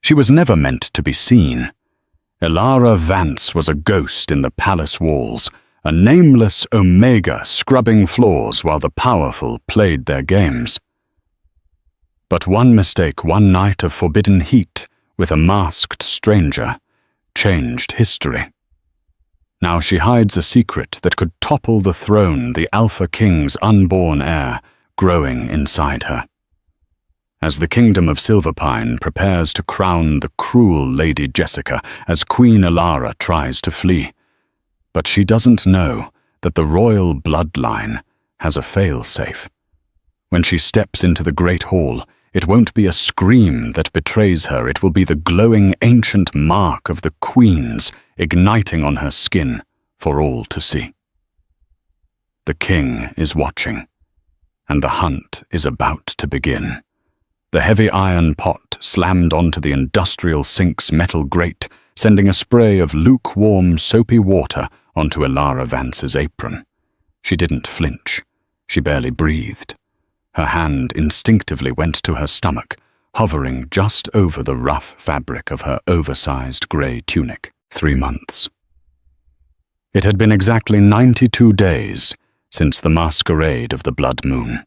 She was never meant to be seen. Elara Vance was a ghost in the palace walls, a nameless omega scrubbing floors while the powerful played their games. But one mistake, one night of forbidden heat with a masked stranger, changed history. Now she hides a secret that could topple the throne the Alpha King's unborn heir growing inside her. As the kingdom of Silverpine prepares to crown the cruel Lady Jessica as Queen Elara tries to flee. But she doesn't know that the royal bloodline has a fail-safe. When she steps into the Great Hall, it won't be a scream that betrays her, it will be the glowing ancient mark of the Queen's igniting on her skin for all to see. The king is watching, and the hunt is about to begin. The heavy iron pot slammed onto the industrial sink's metal grate, sending a spray of lukewarm, soapy water onto Elara Vance's apron. She didn't flinch. She barely breathed. Her hand instinctively went to her stomach, hovering just over the rough fabric of her oversized grey tunic. 3 months. It had been exactly 92 days since the masquerade of the blood moon.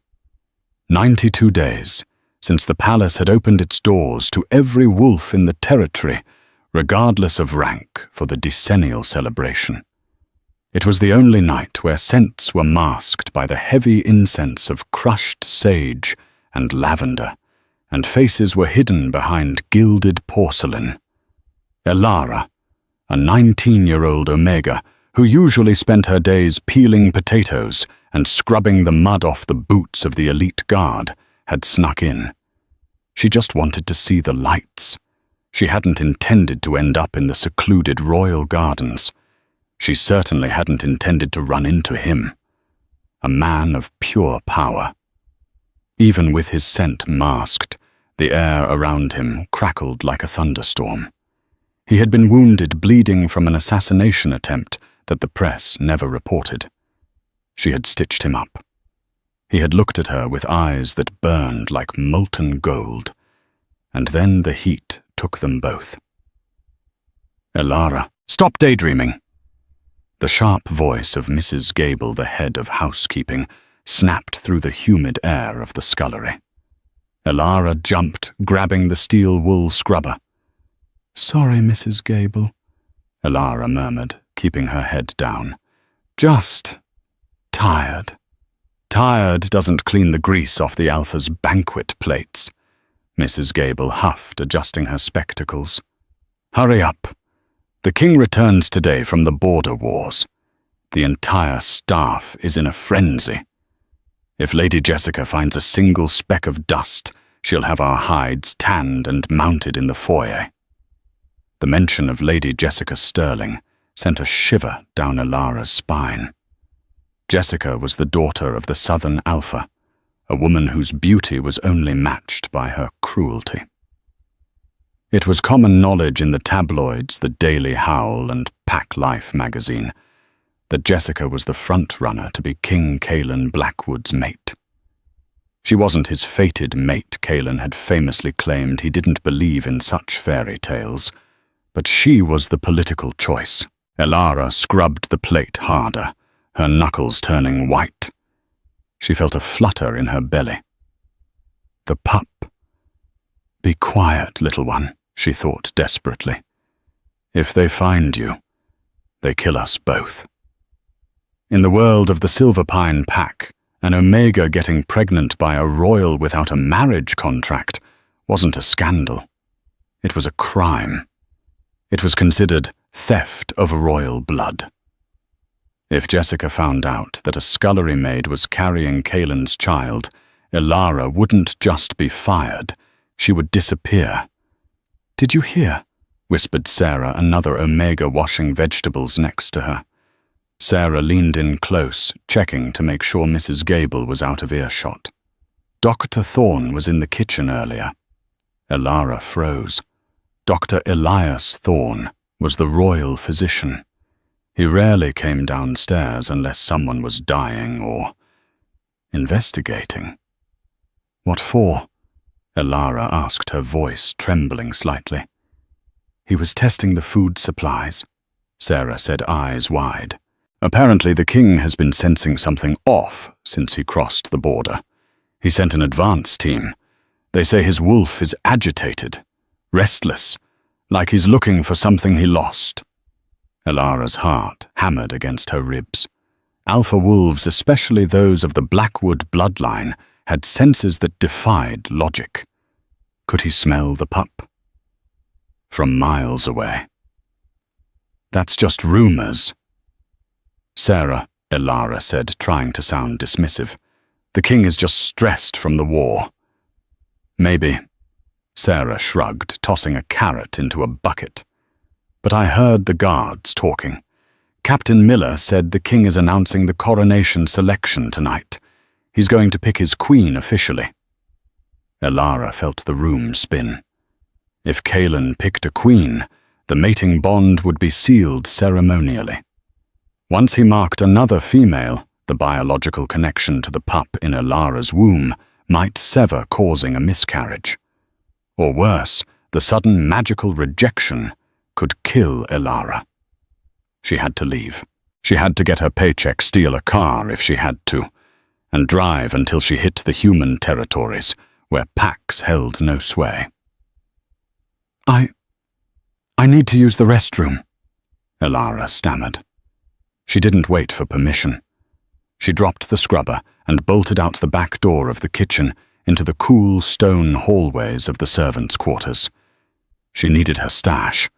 92 days since the palace had opened its doors to every wolf in the territory, regardless of rank, for the decennial celebration. It was the only night where scents were masked by the heavy incense of crushed sage and lavender, and faces were hidden behind gilded porcelain. Elara, a 19-year-old omega who usually spent her days peeling potatoes and scrubbing the mud off the boots of the elite guard, had snuck in. She just wanted to see the lights. She hadn't intended to end up in the secluded royal gardens. She certainly hadn't intended to run into him. A man of pure power. Even with his scent masked, the air around him crackled like a thunderstorm. He had been wounded, bleeding from an assassination attempt that the press never reported. She had stitched him up. He had looked at her with eyes that burned like molten gold, and then the heat took them both. Elara, stop daydreaming! The sharp voice of Mrs. Gable, the head of housekeeping, snapped through the humid air of the scullery. Elara jumped, grabbing the steel wool scrubber. "Sorry, Mrs. Gable," Elara murmured, keeping her head down. "Just tired." "Tired doesn't clean the grease off the Alpha's banquet plates," Mrs. Gable huffed, adjusting her spectacles. "Hurry up. The king returns today from the border wars. The entire staff is in a frenzy. If Lady Jessica finds a single speck of dust, she'll have our hides tanned and mounted in the foyer." The mention of Lady Jessica Sterling sent a shiver down Elara's spine. Jessica was the daughter of the Southern Alpha, a woman whose beauty was only matched by her cruelty. It was common knowledge in the tabloids, the Daily Howl and Pack Life magazine, that Jessica was the front-runner to be King Kaelin Blackwood's mate. She wasn't his fated mate. Kaelin had famously claimed he didn't believe in such fairy tales, but she was the political choice. Elara scrubbed the plate harder, her knuckles turning white. She felt a flutter in her belly. The pup. "Be quiet, little one," she thought desperately. "If they find you, they kill us both." In the world of the Silverpine Pack, an omega getting pregnant by a royal without a marriage contract wasn't a scandal. It was a crime. It was considered theft of royal blood. If Jessica found out that a scullery maid was carrying Kaelin's child, Elara wouldn't just be fired, she would disappear. "Did you hear?" whispered Sarah, another omega washing vegetables next to her. Sarah leaned in close, checking to make sure Mrs. Gable was out of earshot. Dr. Thorne was in the kitchen earlier. Elara froze. Dr. Elias Thorne was the royal physician. He rarely came downstairs unless someone was dying or investigating. "What for?" Elara asked, her voice trembling slightly. He was testing the food supplies, Sarah said, eyes wide. Apparently the king has been sensing something off since he crossed the border. He sent an advance team. They say his wolf is agitated, restless, like he's looking for something he lost. Elara's heart hammered against her ribs. Alpha wolves, especially those of the Blackwood bloodline, had senses that defied logic. Could he smell the pup? From miles away. That's just rumors. Sarah, Elara said, trying to sound dismissive. The king is just stressed from the war. Maybe. Sarah shrugged, tossing a carrot into a bucket. But I heard the guards talking. Captain Miller said the king is announcing the coronation selection tonight. He's going to pick his queen officially. Elara felt the room spin. If Kaelin picked a queen, the mating bond would be sealed ceremonially. Once he marked another female, the biological connection to the pup in Elara's womb might sever, causing a miscarriage. Or worse, the sudden magical rejection could kill Elara. She had to leave. She had to get her paycheck, steal a car if she had to, and drive until she hit the human territories, where packs held no sway. I need to use the restroom, Elara stammered. She didn't wait for permission. She dropped the scrubber and bolted out the back door of the kitchen into the cool stone hallways of the servants' quarters. She needed her stash.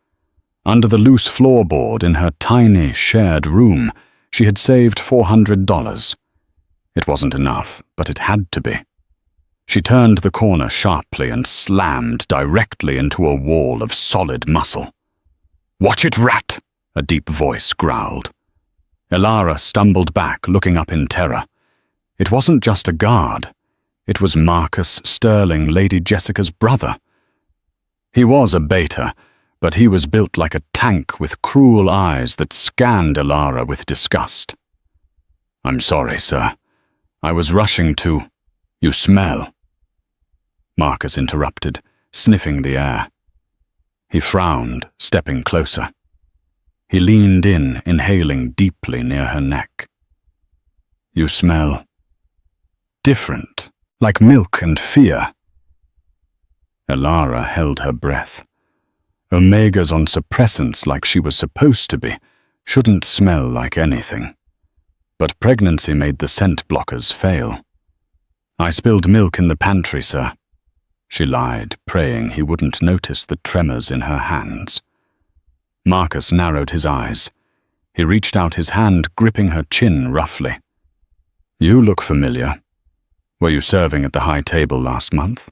Under the loose floorboard in her tiny, shared room, she had saved $400. It wasn't enough, but it had to be. She turned the corner sharply and slammed directly into a wall of solid muscle. "Watch it, rat!" a deep voice growled. Elara stumbled back, looking up in terror. It wasn't just a guard. It was Marcus Sterling, Lady Jessica's brother. He was a beta, but he was built like a tank with cruel eyes that scanned Elara with disgust. "I'm sorry, sir. I was rushing to... You smell." Marcus interrupted, sniffing the air. He frowned, stepping closer. He leaned in, inhaling deeply near her neck. "You smell... different, like milk and fear." Elara held her breath. Omegas on suppressants like she was supposed to be shouldn't smell like anything. But pregnancy made the scent blockers fail. "I spilled milk in the pantry, sir," she lied, praying he wouldn't notice the tremors in her hands. Marcus narrowed his eyes. He reached out his hand, gripping her chin roughly. "You look familiar. Were you serving at the high table last month?"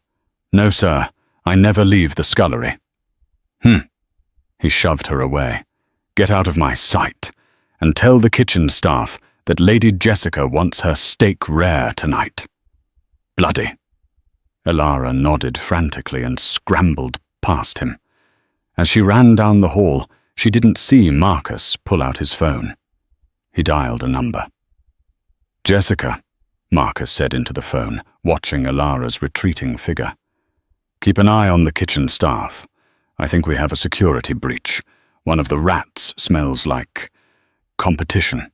"No, sir. I never leave the scullery." He shoved her away. "Get out of my sight, and tell the kitchen staff that Lady Jessica wants her steak rare tonight." "Bloody." Elara nodded frantically and scrambled past him. As she ran down the hall, she didn't see Marcus pull out his phone. He dialed a number. "Jessica," Marcus said into the phone, watching Elara's retreating figure. "Keep an eye on the kitchen staff. I think we have a security breach. One of the rats smells like... competition."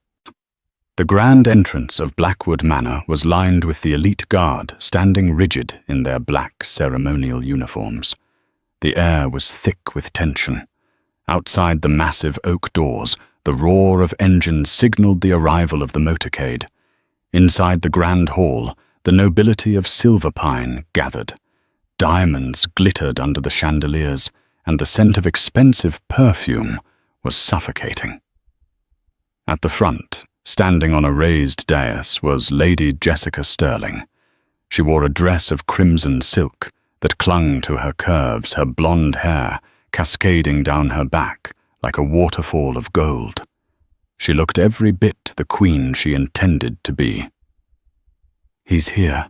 The grand entrance of Blackwood Manor was lined with the elite guard standing rigid in their black ceremonial uniforms. The air was thick with tension. Outside the massive oak doors, the roar of engines signaled the arrival of the motorcade. Inside the grand hall, the nobility of Silverpine gathered. Diamonds glittered under the chandeliers, and the scent of expensive perfume was suffocating. At the front, standing on a raised dais, was Lady Jessica Sterling. She wore a dress of crimson silk that clung to her curves, her blonde hair cascading down her back like a waterfall of gold. She looked every bit the queen she intended to be. "He's here,"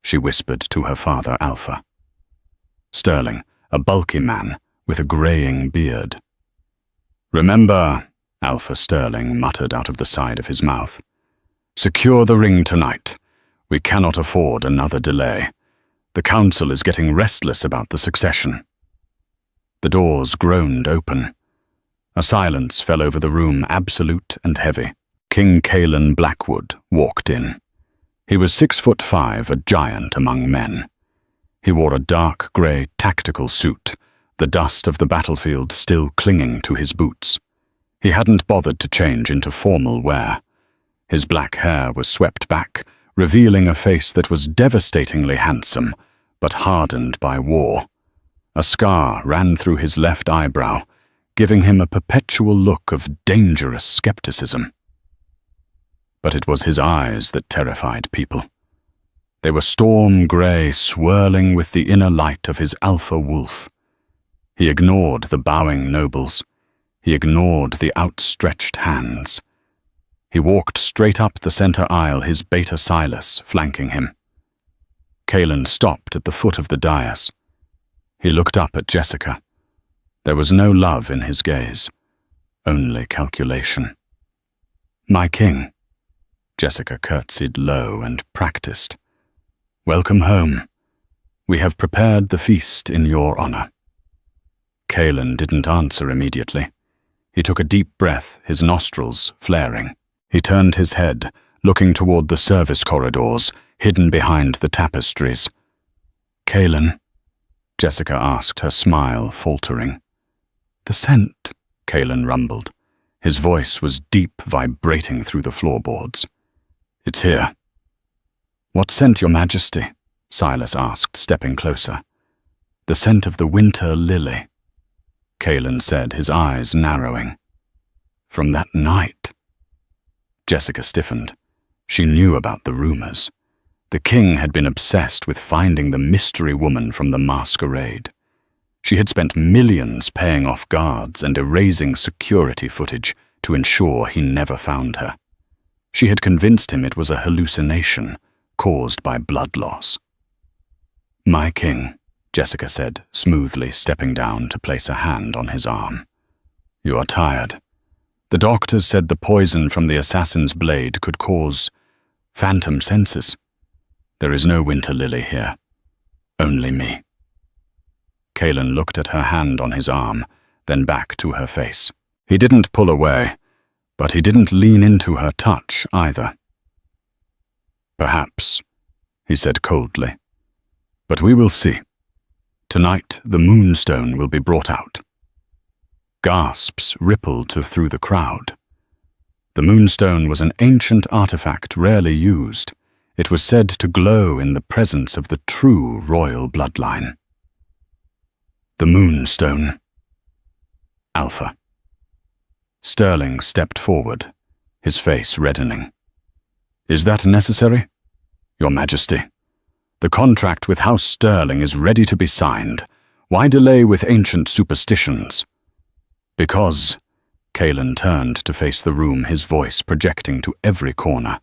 she whispered to her father, Alpha. Sterling, a bulky man with a greying beard. "Remember," Alpha Sterling muttered out of the side of his mouth, "secure the ring tonight. We cannot afford another delay. The council is getting restless about the succession." The doors groaned open. A silence fell over the room, absolute and heavy. King Cailan Blackwood walked in. He was 6'5", a giant among men. He wore a dark grey tactical suit, the dust of the battlefield still clinging to his boots. He hadn't bothered to change into formal wear. His black hair was swept back, revealing a face that was devastatingly handsome, but hardened by war. A scar ran through his left eyebrow, giving him a perpetual look of dangerous skepticism. But it was his eyes that terrified people. They were storm grey, swirling with the inner light of his alpha wolf. He ignored the bowing nobles. He ignored the outstretched hands. He walked straight up the center aisle, his beta Silas flanking him. Cailan stopped at the foot of the dais. He looked up at Jessica. There was no love in his gaze, only calculation. "My king," Jessica curtsied low and practiced. "Welcome home. We have prepared the feast in your honor." Cailan didn't answer immediately. He took a deep breath, his nostrils flaring. He turned his head, looking toward the service corridors, hidden behind the tapestries. "Cailan?" Jessica asked, her smile faltering. "The scent," Cailan rumbled. His voice was deep, vibrating through the floorboards. "It's here." "What scent, your majesty?" Silas asked, stepping closer. "The scent of the winter lily," Cailan said, his eyes narrowing. "From that night." Jessica stiffened. She knew about the rumors. The king had been obsessed with finding the mystery woman from the masquerade. She had spent millions paying off guards and erasing security footage to ensure he never found her. She had convinced him it was a hallucination caused by blood loss. "My king," Jessica said, smoothly stepping down to place a hand on his arm. "You are tired. The doctors said the poison from the assassin's blade could cause phantom senses. There is no winter lily here. Only me." Cailan looked at her hand on his arm, then back to her face. He didn't pull away, but he didn't lean into her touch either. "Perhaps," he said coldly. "But we will see. Tonight the moonstone will be brought out." Gasps rippled through the crowd. The moonstone was an ancient artifact rarely used. It was said to glow in the presence of the true royal bloodline. The moonstone. Alpha. Sterling stepped forward, his face reddening. "Is that necessary? Your Majesty, the contract with House Sterling is ready to be signed. Why delay with ancient superstitions?" "Because," Cailan turned to face the room, his voice projecting to every corner,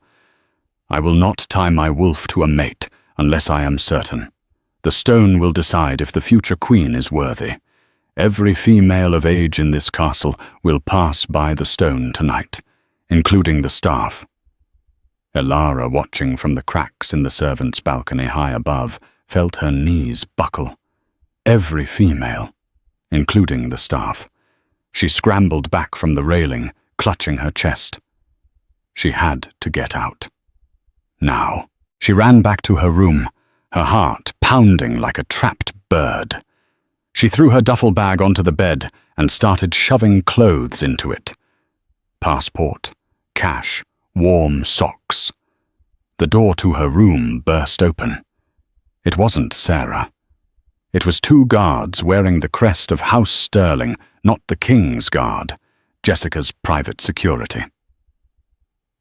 "I will not tie my wolf to a mate unless I am certain. The stone will decide if the future queen is worthy. Every female of age in this castle will pass by the stone tonight, including the staff." Elara, watching from the cracks in the servants' balcony high above, felt her knees buckle. Every female, including the staff. She scrambled back from the railing, clutching her chest. She had to get out. Now. She ran back to her room, her heart pounding like a trapped bird. She threw her duffel bag onto the bed and started shoving clothes into it. Passport, cash, warm socks. The door to her room burst open. It wasn't Sarah. It was two guards wearing the crest of House Sterling, not the King's Guard, Jessica's private security.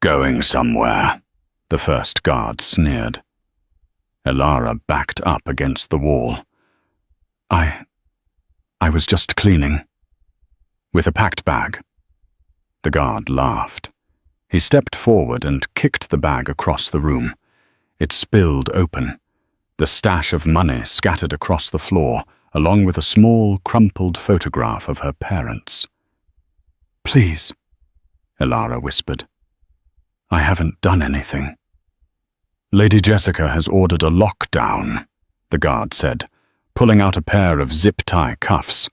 "Going somewhere," the first guard sneered. Elara backed up against the wall. I was just cleaning." "With a packed bag?" The guard laughed. He stepped forward and kicked the bag across the room. It spilled open. The stash of money scattered across the floor, along with a small, crumpled photograph of her parents. "Please," Elara whispered. "I haven't done anything." "Lady Jessica has ordered a lockdown," the guard said, pulling out a pair of zip-tie cuffs.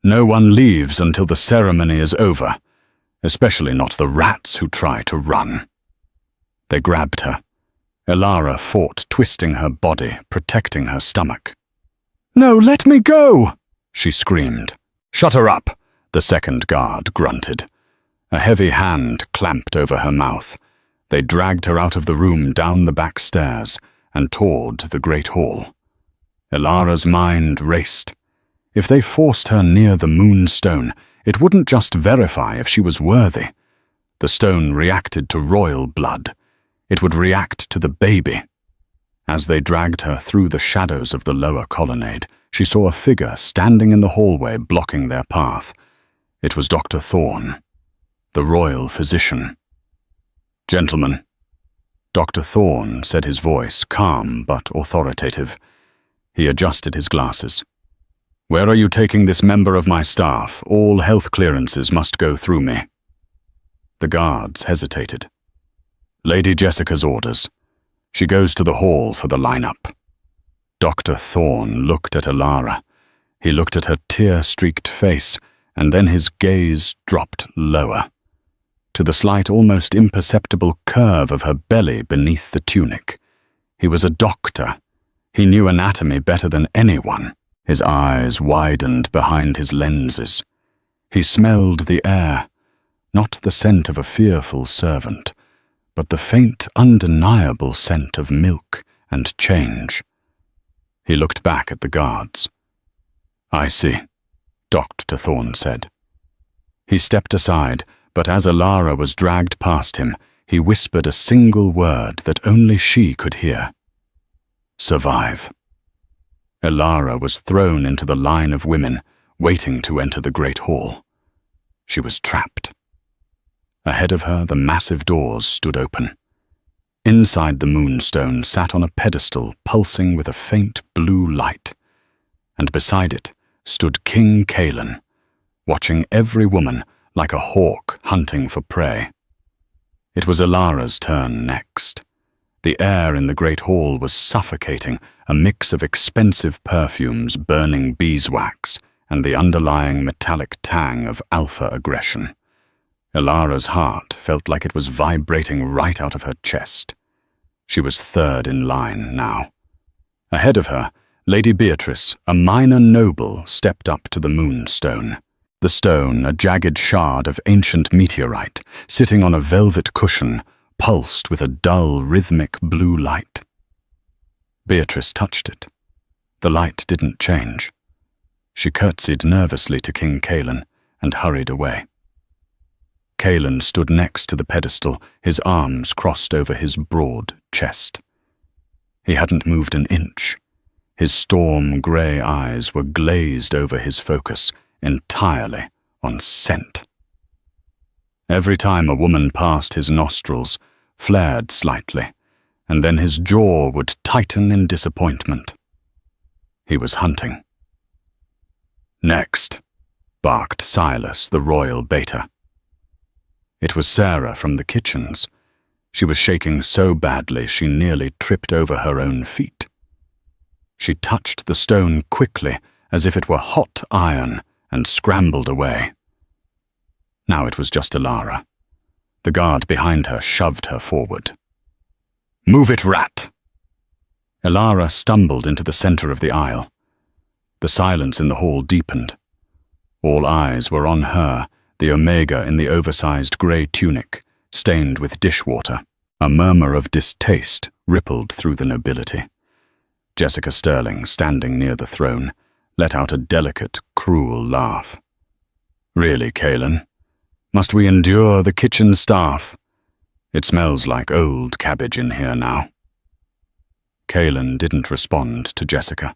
"No one leaves until the ceremony is over, especially not the rats who try to run." They grabbed her. Elara fought, twisting her body, protecting her stomach. "No, let me go!" she screamed. "Shut her up!" the second guard grunted. A heavy hand clamped over her mouth. They dragged her out of the room down the back stairs and toward the great hall. Elara's mind raced. If they forced her near the moonstone, it wouldn't just verify if she was worthy. The stone reacted to royal blood. It would react to the baby. As they dragged her through the shadows of the lower colonnade, she saw a figure standing in the hallway blocking their path. It was Dr. Thorne, the royal physician. "Gentlemen," Dr. Thorne said, his voice calm but authoritative. He adjusted his glasses. "Where are you taking this member of my staff? All health clearances must go through me." The guards hesitated. "Lady Jessica's orders. She goes to the hall for the lineup." Dr. Thorne looked at Elara. He looked at her tear-streaked face, and then his gaze dropped lower, to the slight, almost imperceptible curve of her belly beneath the tunic. He was a doctor. He knew anatomy better than anyone. His eyes widened behind his lenses. He smelled the air, not the scent of a fearful servant, but the faint, undeniable scent of milk and change. He looked back at the guards. "I see," Dr. Thorne said. He stepped aside, but as Elara was dragged past him, he whispered a single word that only she could hear. "Survive." Elara was thrown into the line of women, waiting to enter the great hall. She was trapped. Ahead of her, the massive doors stood open. Inside, the moonstone sat on a pedestal pulsing with a faint blue light, and beside it stood King Cailan, watching every woman like a hawk hunting for prey. It was Elara's turn next. The air in the great hall was suffocating, a mix of expensive perfumes, burning beeswax, and the underlying metallic tang of alpha aggression. Elara's heart felt like it was vibrating right out of her chest. She was third in line now. Ahead of her, Lady Beatrice, a minor noble, stepped up to the moonstone. The stone, a jagged shard of ancient meteorite, sitting on a velvet cushion, pulsed with a dull, rhythmic blue light. Beatrice touched it. The light didn't change. She curtsied nervously to King Cailan and hurried away. Cailan stood next to the pedestal, his arms crossed over his broad chest. He hadn't moved an inch. His storm-grey eyes were glazed over his focus, entirely on scent. Every time a woman passed his nostrils, flared slightly, and then his jaw would tighten in disappointment. He was hunting. "Next," barked Silas, the royal beta. It was Sarah from the kitchens. She was shaking so badly she nearly tripped over her own feet. She touched the stone quickly, as if it were hot iron, and scrambled away. Now it was just Elara. The guard behind her shoved her forward. "Move it, rat!" Elara stumbled into the center of the aisle. The silence in the hall deepened. All eyes were on her, the Omega in the oversized grey tunic, stained with dishwater. A murmur of distaste rippled through the nobility. Jessica Sterling, standing near the throne, let out a delicate, cruel laugh. "Really, Cailan? Must we endure the kitchen staff? It smells like old cabbage in here now." Cailan didn't respond to Jessica.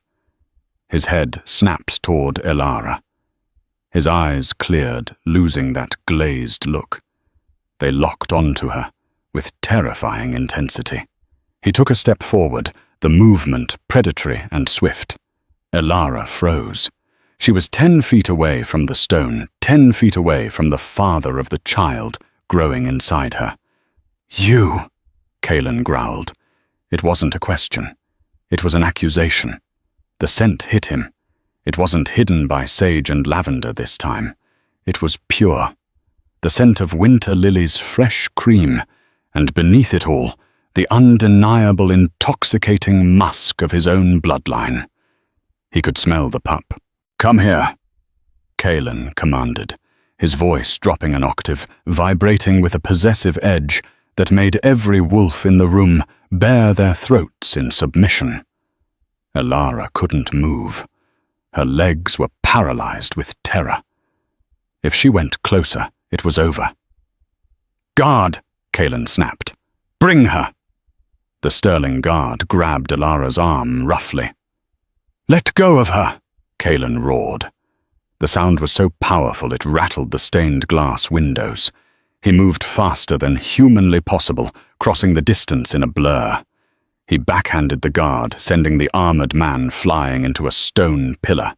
His head snapped toward Elara. His eyes cleared, losing that glazed look. They locked onto her, with terrifying intensity. He took a step forward, the movement predatory and swift. Elara froze. She was 10 feet away from the stone, 10 feet away from the father of the child growing inside her. "You!" Cailan growled. It wasn't a question. It was an accusation. The scent hit him. It wasn't hidden by sage and lavender this time. It was pure. The scent of winter lilies' fresh cream, and beneath it all, the undeniable, intoxicating musk of his own bloodline. He could smell the pup. "Come here," Kalen commanded, his voice dropping an octave, vibrating with a possessive edge that made every wolf in the room bare their throats in submission. Elara couldn't move. Her legs were paralyzed with terror. If she went closer, it was over. "Guard!" Kalen snapped. "Bring her!" The sterling guard grabbed Elara's arm roughly. "Let go of her!" Kalen roared. The sound was so powerful it rattled the stained glass windows. He moved faster than humanly possible, crossing the distance in a blur. He backhanded the guard, sending the armored man flying into a stone pillar.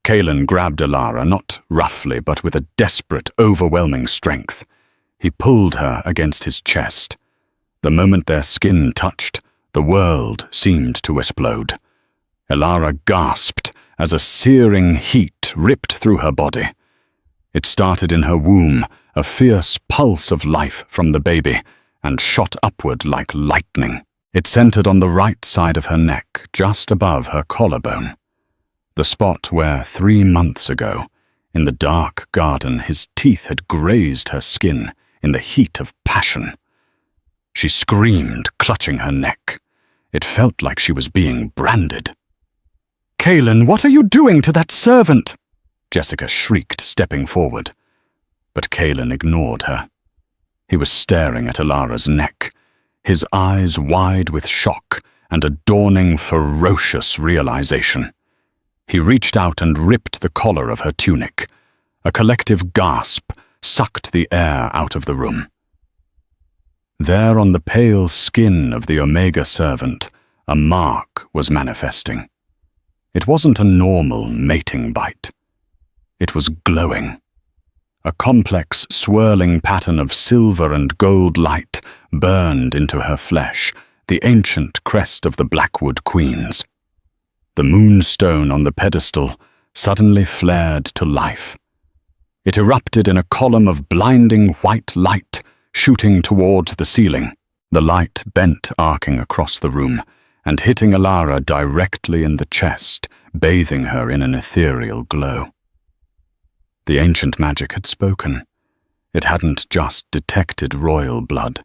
Kalen grabbed Elara, not roughly, but with a desperate, overwhelming strength. He pulled her against his chest. The moment their skin touched, the world seemed to explode. Elara gasped as a searing heat ripped through her body. It started in her womb, a fierce pulse of life from the baby, and shot upward like lightning. It centered on the right side of her neck, just above her collarbone. The spot where 3 months ago, in the dark garden, his teeth had grazed her skin in the heat of passion. She screamed, clutching her neck. It felt like she was being branded. "Kalen, what are you doing to that servant?" Jessica shrieked, stepping forward. But Kalen ignored her. He was staring at Elara's neck, his eyes wide with shock and a dawning, ferocious realization. He reached out and ripped the collar of her tunic. A collective gasp sucked the air out of the room. There on the pale skin of the Omega servant, a mark was manifesting. It wasn't a normal mating bite. It was glowing. A complex, swirling pattern of silver and gold light burned into her flesh, the ancient crest of the Blackwood Queens. The moonstone on the pedestal suddenly flared to life. It erupted in a column of blinding white light, shooting towards the ceiling. The light bent, arcing across the room, and hitting Elara directly in the chest, bathing her in an ethereal glow. The ancient magic had spoken. It hadn't just detected royal blood.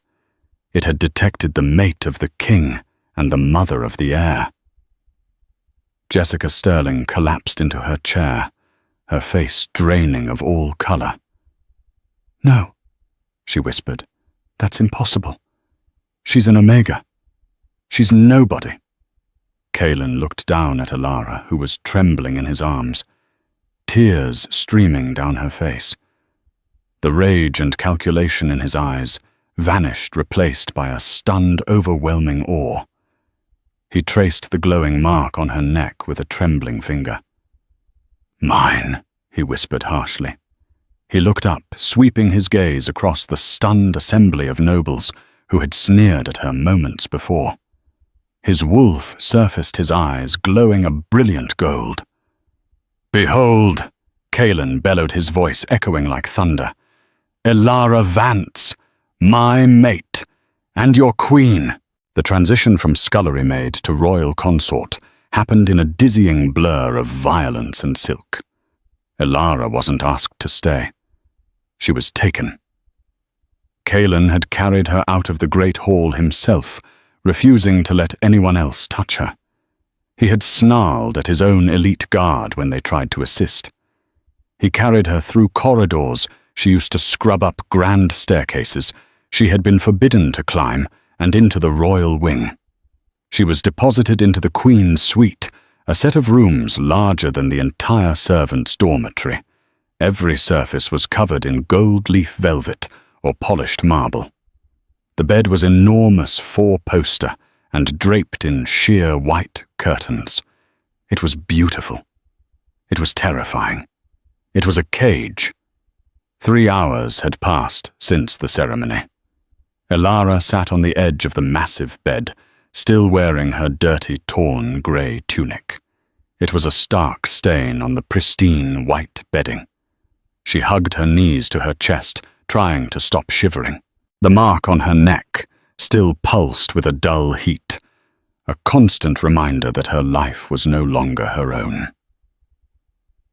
It had detected the mate of the king and the mother of the heir. Jessica Sterling collapsed into her chair, her face draining of all color. "No," she whispered. "That's impossible. She's an Omega. She's nobody." Kalen looked down at Elara, who was trembling in his arms, tears streaming down her face. The rage and calculation in his eyes vanished, replaced by a stunned, overwhelming awe. He traced the glowing mark on her neck with a trembling finger. "Mine," he whispered harshly. He looked up, sweeping his gaze across the stunned assembly of nobles who had sneered at her moments before. His wolf surfaced his eyes, glowing a brilliant gold. "Behold," Kalen bellowed, his voice echoing like thunder. "Elara Vance, my mate, and your queen." The transition from scullery maid to royal consort happened in a dizzying blur of violence and silk. Elara wasn't asked to stay. She was taken. Kalen had carried her out of the great hall himself, refusing to let anyone else touch her. He had snarled at his own elite guard when they tried to assist. He carried her through corridors she used to scrub up, grand staircases she had been forbidden to climb, and into the royal wing. She was deposited into the Queen's suite, a set of rooms larger than the entire servants' dormitory. Every surface was covered in gold leaf velvet or polished marble. The bed was enormous, 4-poster and draped in sheer white curtains. It was beautiful. It was terrifying. It was a cage. 3 hours had passed since the ceremony. Elara sat on the edge of the massive bed, still wearing her dirty, torn grey tunic. It was a stark stain on the pristine white bedding. She hugged her knees to her chest, trying to stop shivering. The mark on her neck still pulsed with a dull heat, a constant reminder that her life was no longer her own.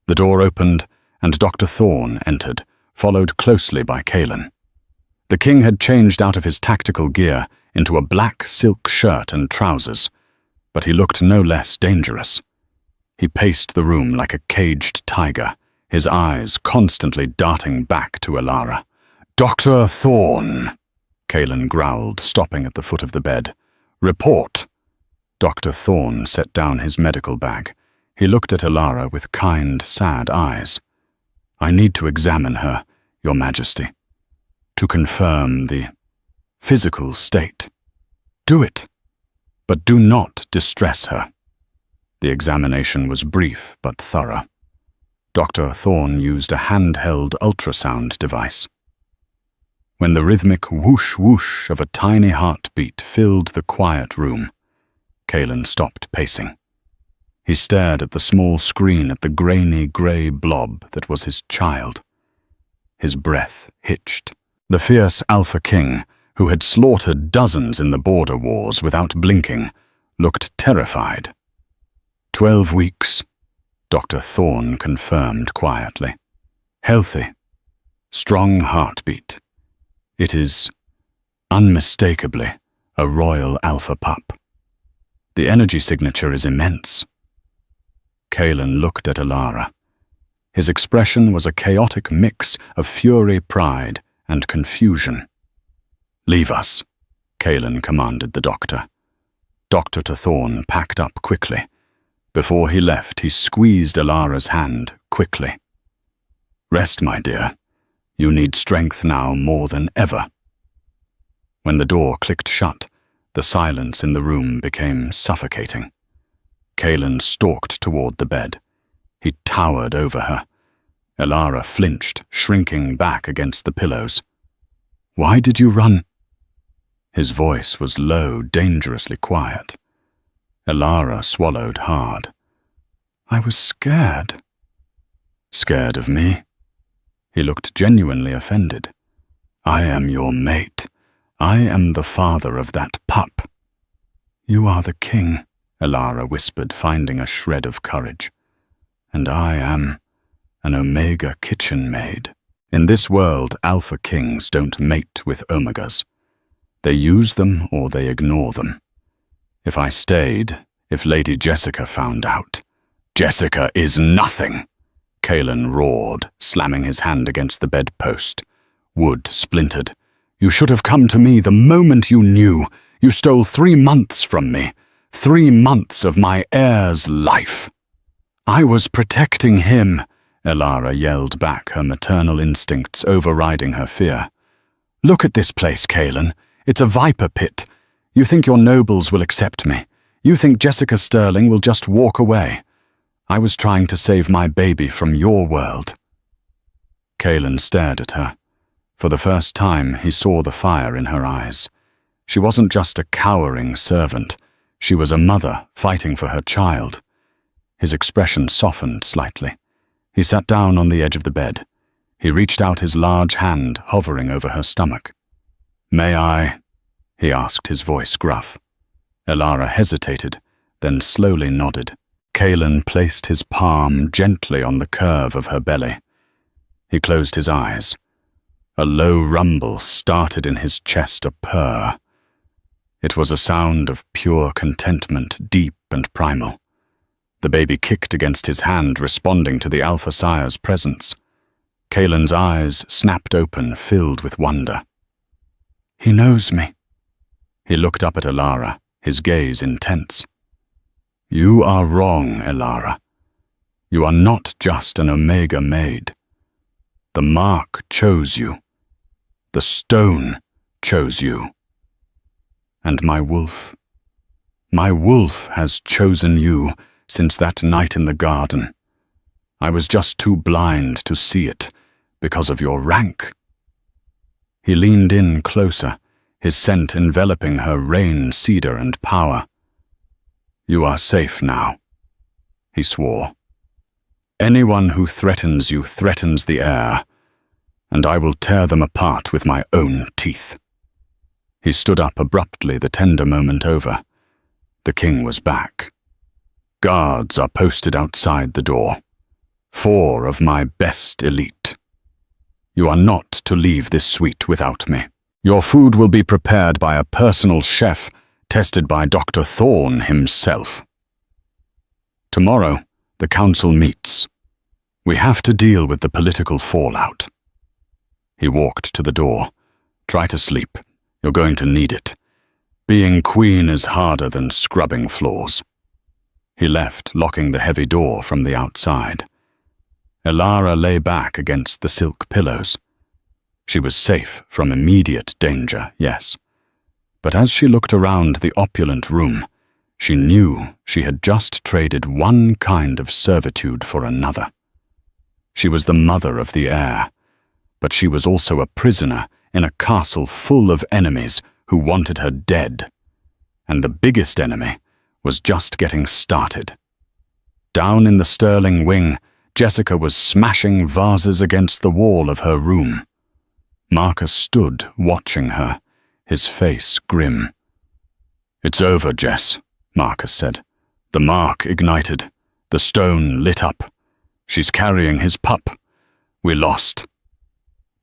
The door opened, and Dr. Thorne entered, followed closely by Kaelin. The king had changed out of his tactical gear into a black silk shirt and trousers, but he looked no less dangerous. He paced the room like a caged tiger, his eyes constantly darting back to Elara. "Dr. Thorne," Kaelin growled, stopping at the foot of the bed. "Report." Dr. Thorne set down his medical bag. He looked at Elara with kind, sad eyes. "I need to examine her, Your Majesty, to confirm the physical state." "Do it, but do not distress her." The examination was brief but thorough. Dr. Thorne used a handheld ultrasound device. When the rhythmic whoosh-whoosh of a tiny heartbeat filled the quiet room, Kaelin stopped pacing. He stared at the small screen at the grainy grey blob that was his child. His breath hitched. The fierce Alpha King, who had slaughtered dozens in the border wars without blinking, looked terrified. 12 weeks, Dr. Thorne confirmed quietly. Healthy, strong heartbeat. It is unmistakably a royal alpha pup. The energy signature is immense. Kaelin looked at Elara. His expression was a chaotic mix of fury, pride, and confusion. "Leave us," Kaelin commanded the doctor. Dr. Thorne packed up quickly. Before he left, he squeezed Elara's hand quickly. "Rest, my dear. You need strength now more than ever." When the door clicked shut, the silence in the room became suffocating. Kaelin stalked toward the bed. He towered over her. Elara flinched, shrinking back against the pillows. "Why did you run?" His voice was low, dangerously quiet. Elara swallowed hard. "I was scared." "Scared of me?" He looked genuinely offended. "I am your mate. I am the father of that pup." "You are the king," Elara whispered, finding a shred of courage. "And I am an Omega kitchen maid. In this world, Alpha Kings don't mate with Omegas. They use them or they ignore them. If I stayed, if Lady Jessica found out..." "Jessica is nothing!" Kaelin roared, slamming his hand against the bedpost. Wood splintered. "You should have come to me the moment you knew. You stole 3 months from me. 3 months of my heir's life." "I was protecting him," Elara yelled back, her maternal instincts overriding her fear. "Look at this place, Kaelin. It's a viper pit. You think your nobles will accept me. You think Jessica Sterling will just walk away. I was trying to save my baby from your world." Kaelin stared at her. For the first time, he saw the fire in her eyes. She wasn't just a cowering servant. She was a mother fighting for her child. His expression softened slightly. He sat down on the edge of the bed. He reached out his large hand, hovering over her stomach. "May I?" he asked, his voice gruff. Elara hesitated, then slowly nodded. Kaelin placed his palm gently on the curve of her belly. He closed his eyes. A low rumble started in his chest, a purr. It was a sound of pure contentment, deep and primal. The baby kicked against his hand, responding to the Alpha Sire's presence. Kaelin's eyes snapped open, filled with wonder. "He knows me." He looked up at Elara, his gaze intense. "You are wrong, Elara. You are not just an Omega maid. The mark chose you. The stone chose you. And my wolf has chosen you since that night in the garden. I was just too blind to see it because of your rank." He leaned in closer, his scent enveloping her rain, cedar, and power. "You are safe now. he swore. Anyone who threatens you threatens the heir, and I will tear them apart with my own teeth. He stood up abruptly, the tender moment over. The king was back. Guards are posted outside the door. 4 of my best elite. You are not to leave this suite without me. Your food will be prepared by a personal chef tested by Dr. Thorne himself. Tomorrow, the council meets. We have to deal with the political fallout. He walked to the door. Try to sleep. You're going to need it. Being queen is harder than scrubbing floors. He left, locking the heavy door from the outside. Elara lay back against the silk pillows. She was safe from immediate danger, yes. But as she looked around the opulent room, she knew she had just traded one kind of servitude for another. She was the mother of the heir, but she was also a prisoner in a castle full of enemies who wanted her dead. And the biggest enemy was just getting started. Down in the Sterling wing, Jessica was smashing vases against the wall of her room. Marcus stood watching her, his face grim. "It's over, Jess," Marcus said. The mark ignited. The stone lit up. "She's carrying his pup. We lost."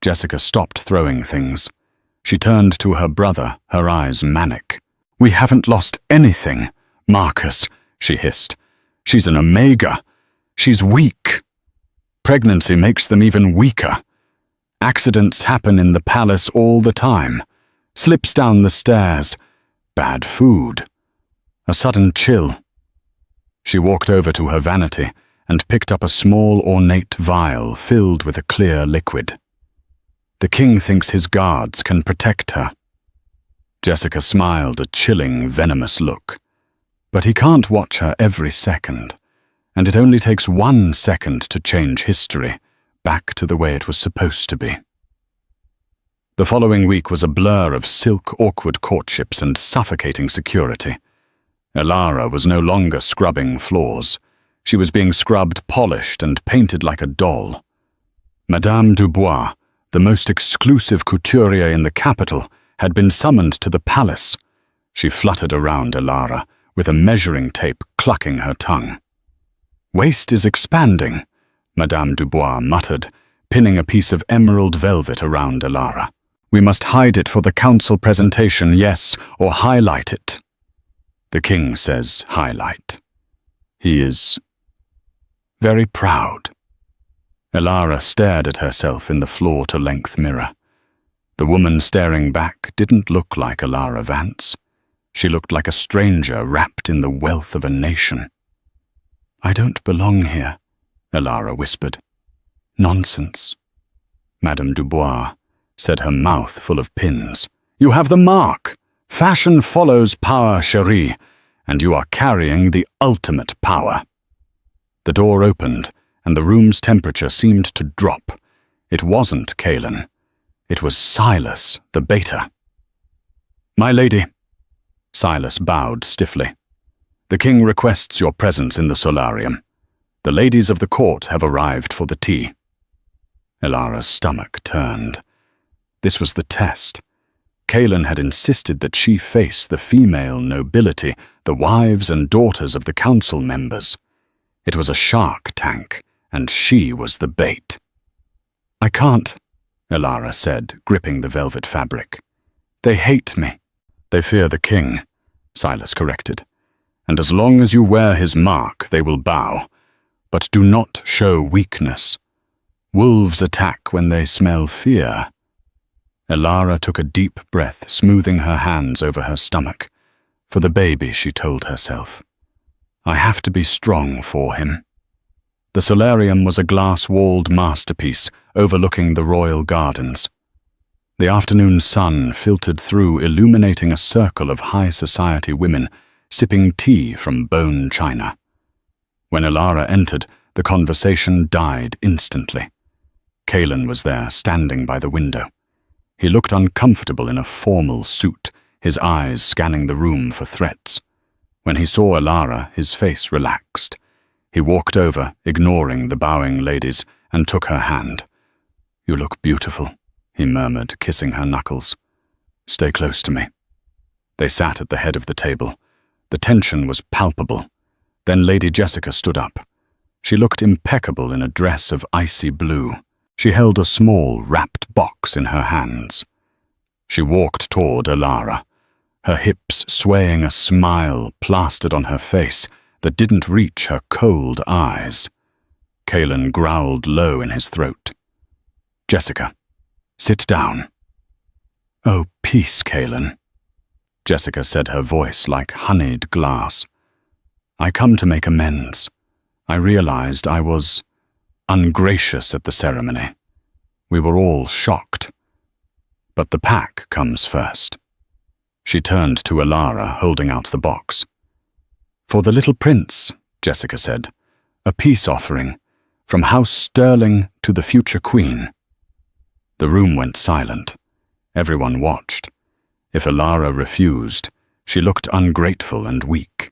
Jessica stopped throwing things. She turned to her brother, her eyes manic. "We haven't lost anything, Marcus," she hissed. "She's an Omega. She's weak. Pregnancy makes them even weaker. Accidents happen in the palace all the time. Slips down the stairs. Bad food. A sudden chill." She walked over to her vanity and picked up a small ornate vial filled with a clear liquid. "The king thinks his guards can protect her." Jessica smiled a chilling, venomous look. "But he can't watch her every second, and it only takes 1 second to change history back to the way it was supposed to be." The following week was a blur of silk, awkward courtships and suffocating security. Elara was no longer scrubbing floors. She was being scrubbed, polished, and painted like a doll. Madame Dubois, the most exclusive couturier in the capital, had been summoned to the palace. She fluttered around Elara, with a measuring tape clucking her tongue. "Waist is expanding," Madame Dubois muttered, pinning a piece of emerald velvet around Elara. "We must hide it for the council presentation, yes, or highlight it." The king says highlight. He is very proud. Elara stared at herself in the floor-to-length mirror. The woman staring back didn't look like Elara Vance. She looked like a stranger wrapped in the wealth of a nation. "I don't belong here," Elara whispered. "Nonsense." Madame Dubois said, her mouth full of pins. "You have the mark. Fashion follows power, chérie, and you are carrying the ultimate power." The door opened, and the room's temperature seemed to drop. It wasn't Kaelin. It was Silas, the beta. "My lady." Silas bowed stiffly. "The king requests your presence in the solarium. The ladies of the court have arrived for the tea." Elara's stomach turned. This was the test. Kaelin had insisted that she face the female nobility, the wives and daughters of the council members. It was a shark tank, and she was the bait. "I can't," Elara said, gripping the velvet fabric. "They hate me." "They fear the king," Silas corrected. "And as long as you wear his mark, they will bow. But do not show weakness. Wolves attack when they smell fear." Elara took a deep breath, smoothing her hands over her stomach. For the baby, she told herself. "I have to be strong for him." The solarium was a glass-walled masterpiece overlooking the royal gardens. The afternoon sun filtered through, illuminating a circle of high society women sipping tea from bone china. When Elara entered, the conversation died instantly. Kaelin was there, standing by the window. He looked uncomfortable in a formal suit, his eyes scanning the room for threats. When he saw Elara, his face relaxed. He walked over, ignoring the bowing ladies, and took her hand. "You look beautiful," he murmured, kissing her knuckles. "Stay close to me." They sat at the head of the table. The tension was palpable. Then Lady Jessica stood up. She looked impeccable in a dress of icy blue. She held a small, wrapped box in her hands. She walked toward Alara, her hips swaying, a smile plastered on her face that didn't reach her cold eyes. Kaelin growled low in his throat. "Jessica, sit down." "Oh, peace, Kaelin," Jessica said, her voice like honeyed glass. "I come to make amends. I realized I was ungracious at the ceremony. We were all shocked. But the pack comes first." She turned to Alara, holding out the box. "For the little prince," Jessica said, "a peace offering, from House Sterling to the future queen." The room went silent. Everyone watched. If Alara refused, she looked ungrateful and weak.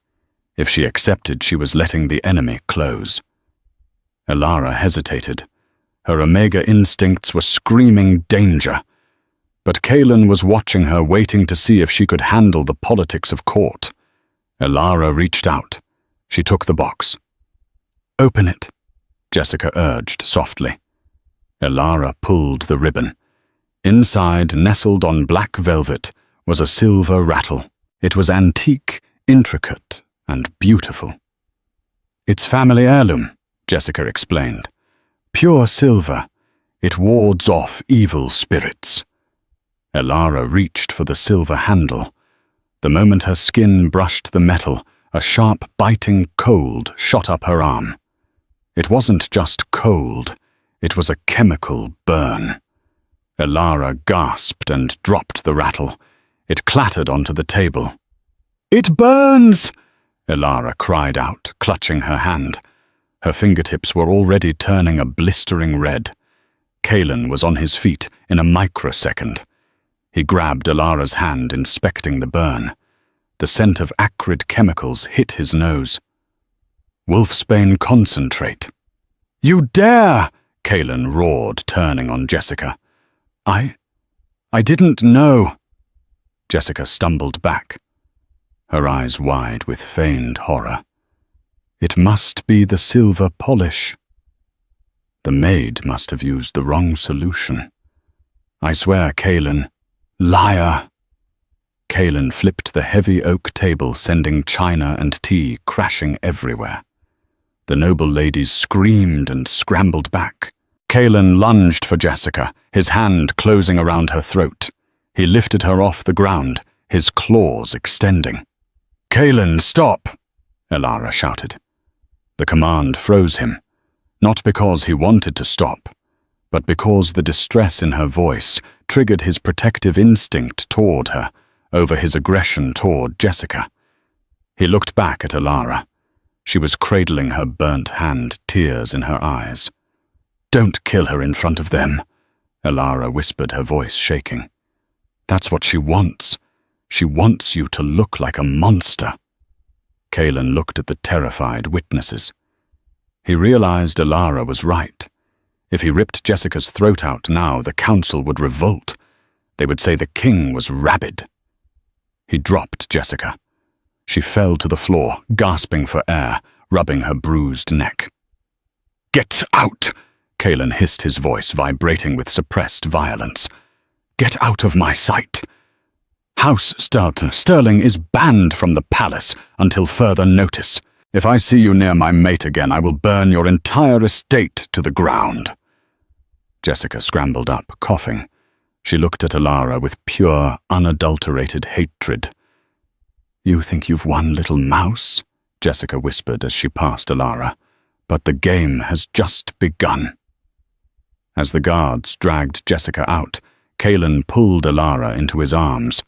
If she accepted, she was letting the enemy close. Alara hesitated. Her Omega instincts were screaming danger. But Kaelin was watching her, waiting to see if she could handle the politics of court. Alara reached out. She took the box. "Open it," Jessica urged softly. Alara pulled the ribbon. Inside, nestled on black velvet, was a silver rattle. It was antique, intricate, and beautiful. "It's family heirloom," Jessica explained. "Pure silver. It wards off evil spirits." Alara reached for the silver handle. The moment her skin brushed the metal, a sharp, biting cold shot up her arm. It wasn't just cold, it was a chemical burn. Alara gasped and dropped the rattle. It clattered onto the table. "It burns!" Alara cried out, clutching her hand. Her fingertips were already turning a blistering red. Kaelin was on his feet in a microsecond. He grabbed Alara's hand, inspecting the burn. The scent of acrid chemicals hit his nose. "Wolfsbane concentrate." "You dare!" Kaelin roared, turning on Jessica. I didn't know." Jessica stumbled back, her eyes wide with feigned horror. "It must be the silver polish. The maid must have used the wrong solution. I swear, Kaelin, liar." Kaelin flipped the heavy oak table, sending china and tea crashing everywhere. The noble ladies screamed and scrambled back. Kaelin lunged for Jessica, his hand closing around her throat. He lifted her off the ground, his claws extending. "Kaelin, stop!" Alara shouted. The command froze him, not because he wanted to stop, but because the distress in her voice triggered his protective instinct toward her over his aggression toward Jessica. He looked back at Alara. She was cradling her burnt hand, tears in her eyes. "Don't kill her in front of them," Alara whispered, her voice shaking. "That's what she wants. She wants you to look like a monster." Kaelin looked at the terrified witnesses. He realized Alara was right. If he ripped Jessica's throat out now, the council would revolt. They would say the king was rabid. He dropped Jessica. She fell to the floor, gasping for air, rubbing her bruised neck. "Get out!" Kaelin hissed, his voice vibrating with suppressed violence. "Get out of my sight! House Sterling is banned from the palace until further notice. If I see you near my mate again, I will burn your entire estate to the ground." Jessica scrambled up, coughing. She looked at Alara with pure, unadulterated hatred. "You think you've won, little mouse?" Jessica whispered as she passed Alara. "But the game has just begun." As the guards dragged Jessica out, Kaelin pulled Alara into his arms.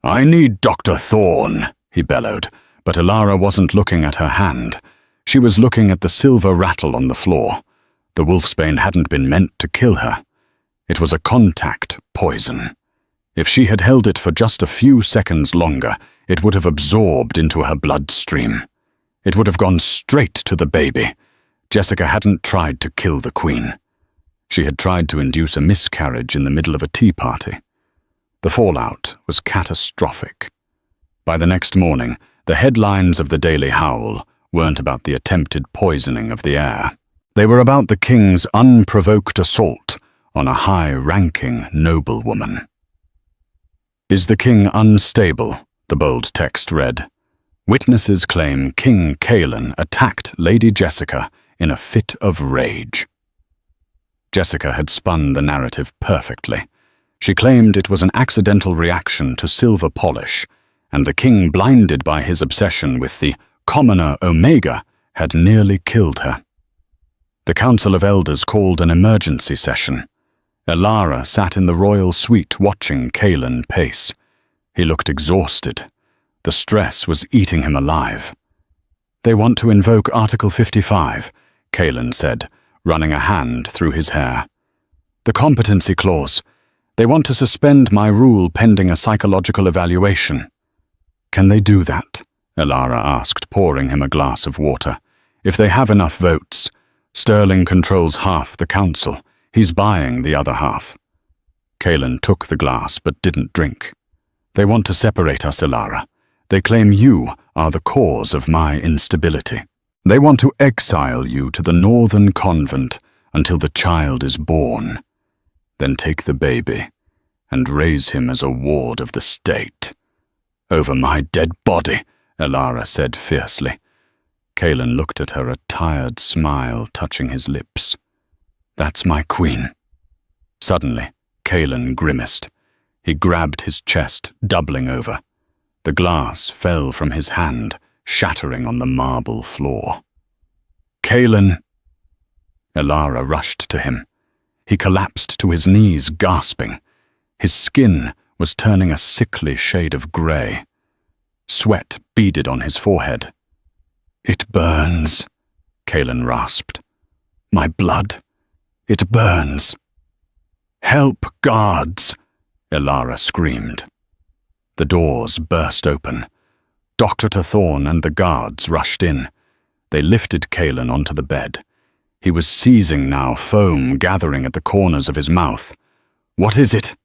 "I need Dr. Thorne," he bellowed, but Alara wasn't looking at her hand. She was looking at the silver rattle on the floor. The wolfsbane hadn't been meant to kill her. It was a contact poison. If she had held it for just a few seconds longer, it would have absorbed into her bloodstream. It would have gone straight to the baby. Jessica hadn't tried to kill the Queen. She had tried to induce a miscarriage in the middle of a tea party. The fallout was catastrophic. By the next morning, the headlines of the Daily Howl weren't about the attempted poisoning of the heir. They were about the king's unprovoked assault on a high-ranking noblewoman. "Is the king unstable?" the bold text read. Witnesses claim King Cailan attacked Lady Jessica in a fit of rage. Jessica had spun the narrative perfectly. She claimed it was an accidental reaction to silver polish, and the king, blinded by his obsession with the commoner Omega, had nearly killed her. The Council of Elders called an emergency session. Elara sat in the royal suite watching Cailan pace. He looked exhausted. The stress was eating him alive. "They want to invoke Article 55, Cailan said, running a hand through his hair. "The competency clause. They want to suspend my rule pending a psychological evaluation." "Can they do that?" Elara asked, pouring him a glass of water. "If they have enough votes. Sterling controls half the council. He's buying the other half." Cailan took the glass but didn't drink. "They want to separate us, Elara. They claim you are the cause of my instability. They want to exile you to the northern convent until the child is born. Then take the baby and raise him as a ward of the state." "Over my dead body," Elara said fiercely. Cailan looked at her, a tired smile touching his lips. "That's my queen." Suddenly, Cailan grimaced. He grabbed his chest, doubling over. The glass fell from his hand, shattering on the marble floor. "Cailan!" Elara rushed to him. He collapsed to his knees, gasping. His skin was turning a sickly shade of grey. Sweat beaded on his forehead. "It burns," Cailan rasped. "My blood. It burns." "Help, guards!" Elara screamed. The doors burst open. Dr. Thorne and the guards rushed in. They lifted Cailan onto the bed. He was seizing now, foam gathering at the corners of his mouth. "What is it?"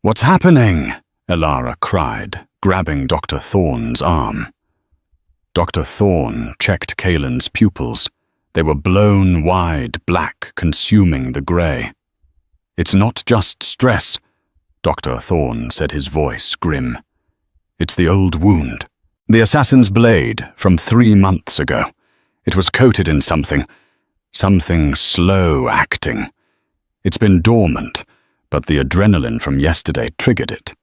"What's happening?" Elara cried, grabbing Dr. Thorne's arm. Dr. Thorne checked Cailan's pupils. They were blown wide, black, consuming the grey. "It's not just stress," Dr. Thorne said, his voice grim. "It's the old wound. The assassin's blade from 3 months ago. It was coated in something slow acting. It's been dormant, but the adrenaline from yesterday triggered it.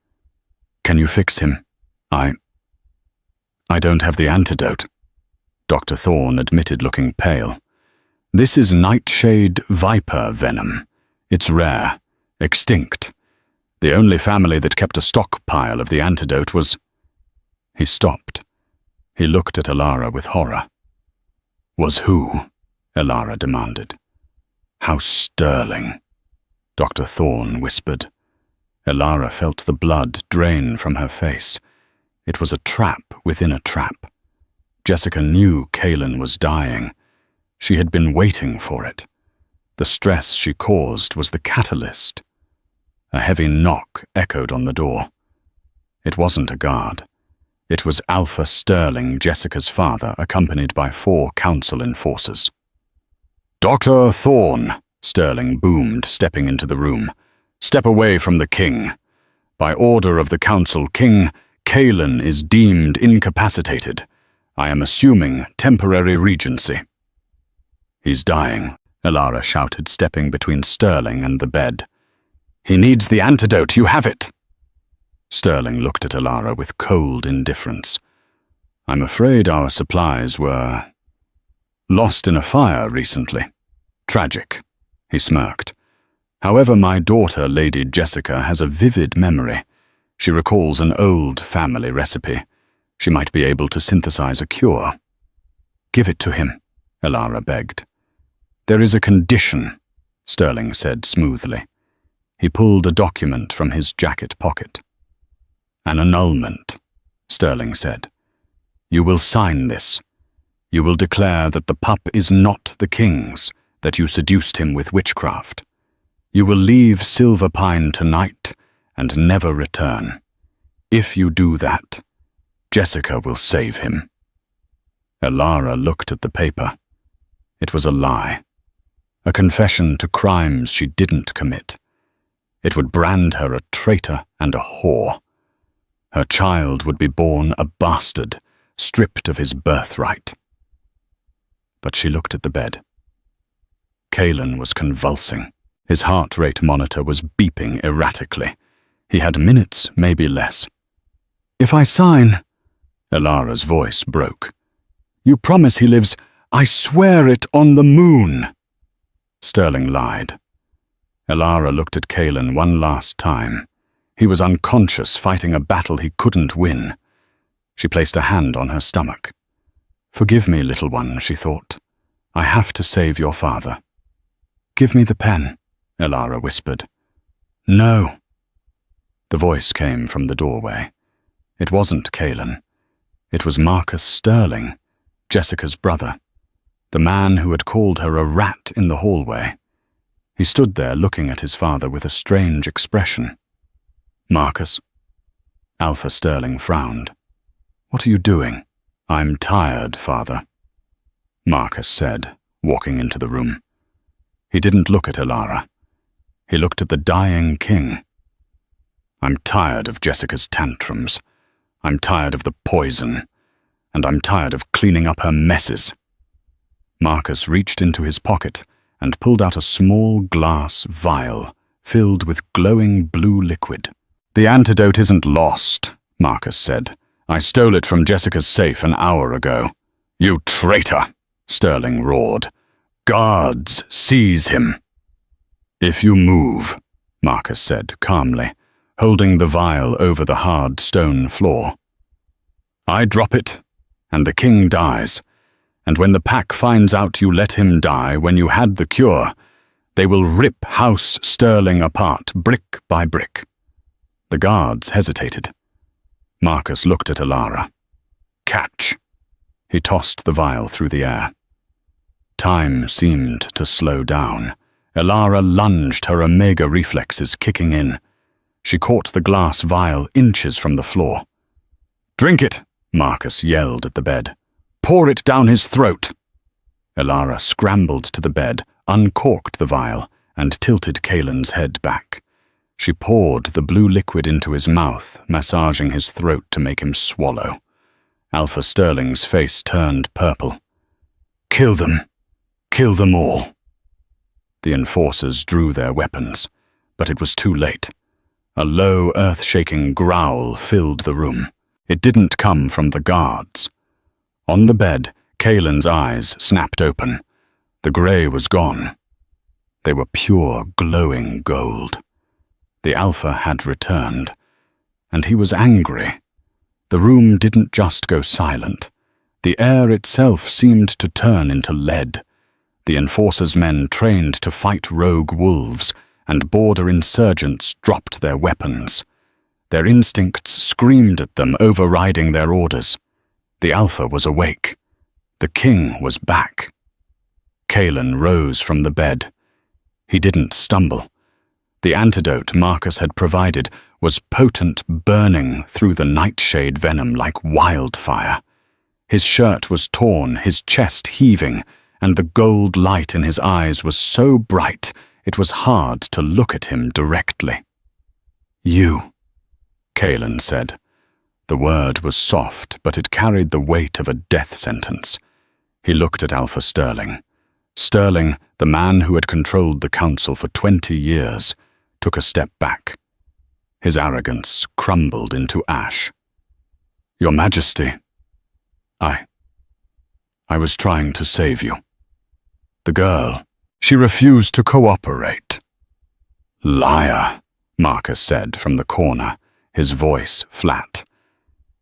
Can you fix him? I don't have the antidote," Dr. Thorne admitted, looking pale. "This is nightshade viper venom. It's rare, extinct. The only family that kept a stockpile of the antidote was—" He stopped. He looked at Elara with horror. "Was who?" Elara demanded. "House Sterling," Dr. Thorne whispered. Elara felt the blood drain from her face. It was a trap within a trap. Jessica knew Cailan was dying. She had been waiting for it. The stress she caused was the catalyst. A heavy knock echoed on the door. It wasn't a guard. It was Alpha Sterling, Jessica's father, accompanied by 4 council enforcers. "Dr. Thorne," Sterling boomed, stepping into the room. "Step away from the king. By order of the council, King Cailan is deemed incapacitated. I am assuming temporary regency." "He's dying," Elara shouted, stepping between Sterling and the bed. "He needs the antidote. You have it." Sterling looked at Elara with cold indifference. "I'm afraid our supplies were lost in a fire recently. Tragic," he smirked. "However, my daughter, Lady Jessica, has a vivid memory. She recalls an old family recipe. She might be able to synthesize a cure." "Give it to him," Elara begged. "There is a condition," Sterling said smoothly. He pulled a document from his jacket pocket. "An annulment," Sterling said. You will sign this. You will declare that the pup is not the king's, that you seduced him with witchcraft. You will leave Silver Pine tonight and never return. If you do that, Jessica will save him." Elara looked at the paper. It was a lie. A confession to crimes she didn't commit. It would brand her a traitor and a whore. Her child would be born a bastard, stripped of his birthright. But she looked at the bed. Kalen was convulsing. His heart rate monitor was beeping erratically. He had minutes, maybe less. "If I sign," Elara's voice broke. "You promise he lives, I swear it on the moon." Sterling lied. Elara looked at Kalen one last time. He was unconscious, fighting a battle he couldn't win. She placed a hand on her stomach. "Forgive me, little one," she thought. "I have to save your father." "Give me the pen," Elara whispered. "No." The voice came from the doorway. It wasn't Kalen. It was Marcus Sterling, Jessica's brother, the man who had called her a rat in the hallway. He stood there looking at his father with a strange expression. "Marcus?" Alpha Sterling frowned. "What are you doing?" "I'm tired, father," Marcus said, walking into the room. He didn't look at Elara. He looked at the dying king. "I'm tired of Jessica's tantrums. I'm tired of the poison. And I'm tired of cleaning up her messes." Marcus reached into his pocket and pulled out a small glass vial filled with glowing blue liquid. "The antidote isn't lost," Marcus said. "I stole it from Jessica's safe an hour ago." "You traitor!" Sterling roared. "Guards, seize him." "If you move," Marcus said calmly, holding the vial over the hard stone floor. "I drop it, and the king dies. And when the pack finds out you let him die when you had the cure, they will rip House Sterling apart, brick by brick." The guards hesitated. Marcus looked at Elara. "Catch." He tossed the vial through the air. Time seemed to slow down. Elara lunged, her omega reflexes kicking in. She caught the glass vial inches from the floor. "Drink it," Marcus yelled at the bed. "Pour it down his throat." Elara scrambled to the bed, uncorked the vial, and tilted Kalen's head back. She poured the blue liquid into his mouth, massaging his throat to make him swallow. Alpha Sterling's face turned purple. "Kill them. Kill them all." The enforcers drew their weapons, but it was too late. A low, earth-shaking growl filled the room. It didn't come from the guards. On the bed, Kalen's eyes snapped open. The grey was gone. They were pure, glowing gold. The Alpha had returned, and he was angry. The room didn't just go silent. The air itself seemed to turn into lead. The Enforcer's men trained to fight rogue wolves, and border insurgents dropped their weapons. Their instincts screamed at them, overriding their orders. The Alpha was awake. The king was back. Kalen rose from the bed. He didn't stumble. The antidote Marcus had provided was potent, burning through the nightshade venom like wildfire. His shirt was torn, his chest heaving, and the gold light in his eyes was so bright it was hard to look at him directly. "You," Kalen said. The word was soft, but it carried the weight of a death sentence. He looked at Alpha Sterling. Sterling, the man who had controlled the council for 20 years, took a step back. His arrogance crumbled into ash. "Your Majesty, I was trying to save you." The girl, she refused to cooperate. "Liar," Marcus said from the corner, his voice flat.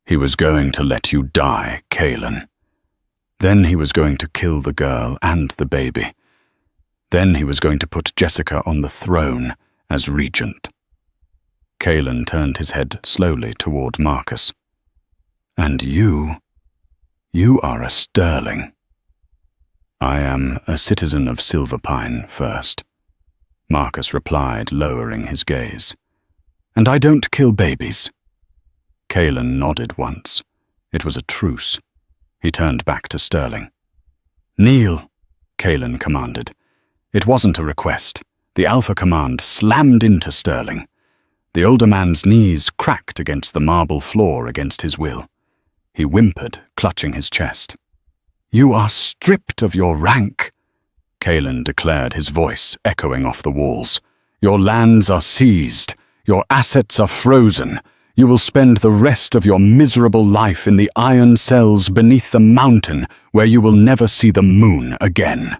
"He was going to let you die, Kalen. Then he was going to kill the girl and the baby. Then he was going to put Jessica on the throne as regent." Kalen turned his head slowly toward Marcus. "And you?" You are a sterling. I am a citizen of Silverpine first, Marcus replied, lowering his gaze. And I don't kill babies. Calen nodded once. It was a truce. He turned back to Sterling. Kneel, Calen commanded. It wasn't a request. The Alpha command slammed into Sterling. The older man's knees cracked against the marble floor against his will. He whimpered, clutching his chest. You are stripped of your rank, Calen declared, his voice echoing off the walls. Your lands are seized. Your assets are frozen. You will spend the rest of your miserable life in the iron cells beneath the mountain where you will never see the moon again.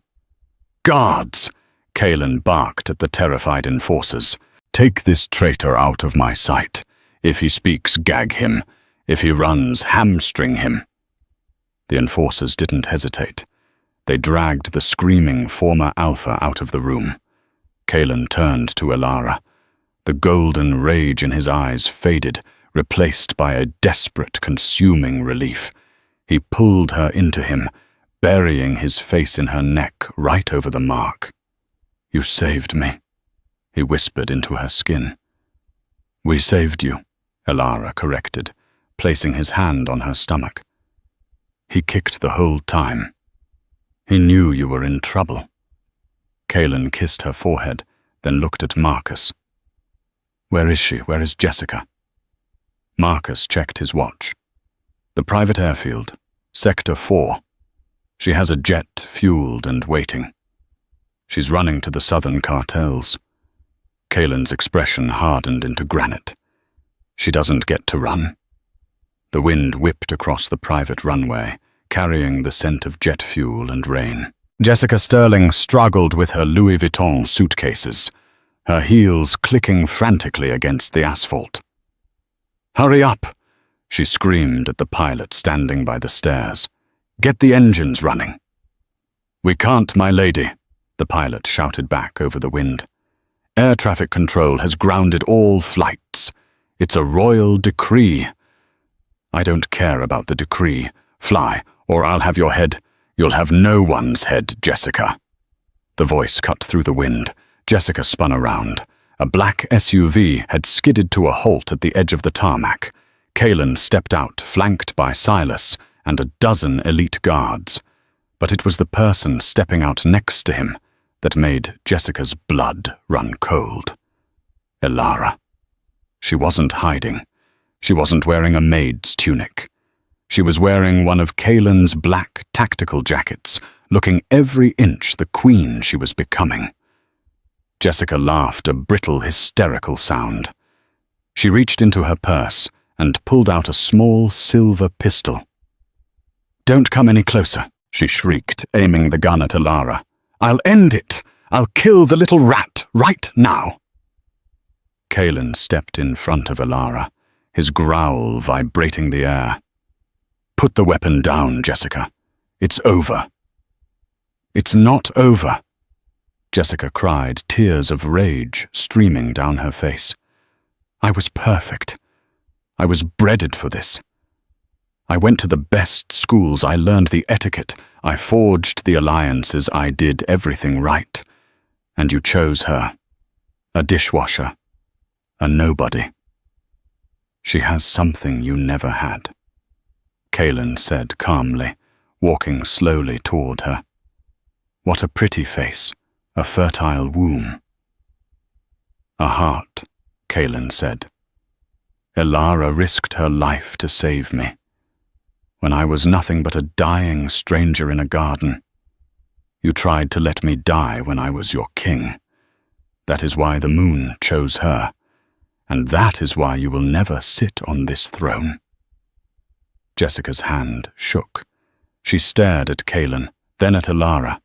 Guards, Calen barked at the terrified enforcers. Take this traitor out of my sight. If he speaks, gag him. If he runs, hamstring him. The enforcers didn't hesitate. They dragged the screaming former Alpha out of the room. Calen turned to Elara. The golden rage in his eyes faded, replaced by a desperate, consuming relief. He pulled her into him, burying his face in her neck right over the mark. You saved me, he whispered into her skin. We saved you, Elara corrected, placing his hand on her stomach. He kicked the whole time. He knew you were in trouble. Calen kissed her forehead, then looked at Marcus. Where is she? Where is Jessica? Marcus checked his watch. The private airfield, Sector 4. She has a jet fueled and waiting. She's running to the southern cartels. Calen's expression hardened into granite. She doesn't get to run. The wind whipped across the private runway, carrying the scent of jet fuel and rain. Jessica Sterling struggled with her Louis Vuitton suitcases, her heels clicking frantically against the asphalt. Hurry up, she screamed at the pilot standing by the stairs. Get the engines running. We can't, my lady, the pilot shouted back over the wind. Air traffic control has grounded all flights. It's a royal decree. I don't care about the decree. Fly, or I'll have your head. You'll have no one's head, Jessica. The voice cut through the wind. Jessica spun around. A black SUV had skidded to a halt at the edge of the tarmac. Calen stepped out, flanked by Silas and a dozen elite guards. But it was the person stepping out next to him that made Jessica's blood run cold. Elara. She wasn't hiding. She wasn't wearing a maid's tunic. She was wearing one of Calen's black tactical jackets, looking every inch the queen she was becoming. Jessica laughed a brittle, hysterical sound. She reached into her purse and pulled out a small silver pistol. Don't come any closer, she shrieked, aiming the gun at Elara. I'll end it. I'll kill the little rat right now. Calen stepped in front of Elara, his growl vibrating the air. Put the weapon down, Jessica. It's over. It's not over, Jessica cried, tears of rage streaming down her face. I was perfect. I was bred for this. I went to the best schools, I learned the etiquette, I forged the alliances, I did everything right. And you chose her. A dishwasher. A nobody. She has something you never had, Calen said calmly, walking slowly toward her. What a pretty face, a fertile womb. A heart, Calen said. Elara risked her life to save me, when I was nothing but a dying stranger in a garden. You tried to let me die when I was your king. That is why the moon chose her, and that is why you will never sit on this throne. Jessica's hand shook. She stared at Calen, then at Elara.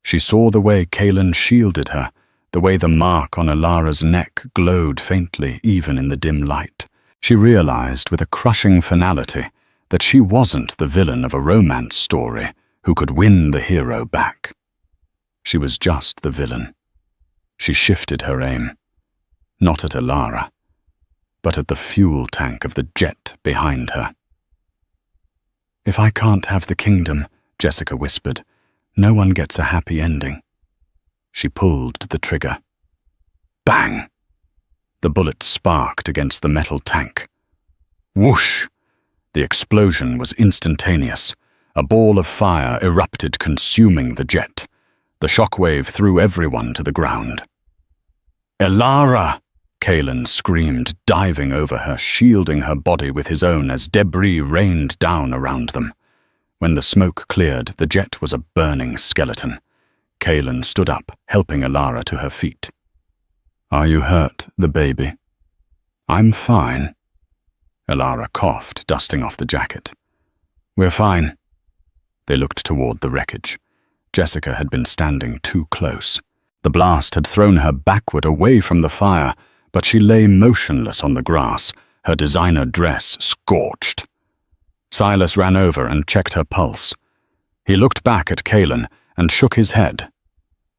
She saw the way Calen shielded her, the way the mark on Elara's neck glowed faintly even in the dim light. She realized with a crushing finality that she wasn't the villain of a romance story who could win the hero back. She was just the villain. She shifted her aim, not at Elara, but at the fuel tank of the jet behind her. "If I can't have the kingdom," Jessica whispered, "no one gets a happy ending." She pulled the trigger. Bang! The bullet sparked against the metal tank. Whoosh! The explosion was instantaneous. A ball of fire erupted, consuming the jet. The shockwave threw everyone to the ground. "Elara!" Kaelin screamed, diving over her, shielding her body with his own as debris rained down around them. When the smoke cleared, the jet was a burning skeleton. Kaelin stood up, helping Elara to her feet. "Are you hurt, the baby?" "I'm fine." Elara coughed, dusting off the jacket. "We're fine." They looked toward the wreckage. Jessica had been standing too close. The blast had thrown her backward away from the fire, but she lay motionless on the grass, her designer dress scorched. Silas ran over and checked her pulse. He looked back at Kaelin and shook his head.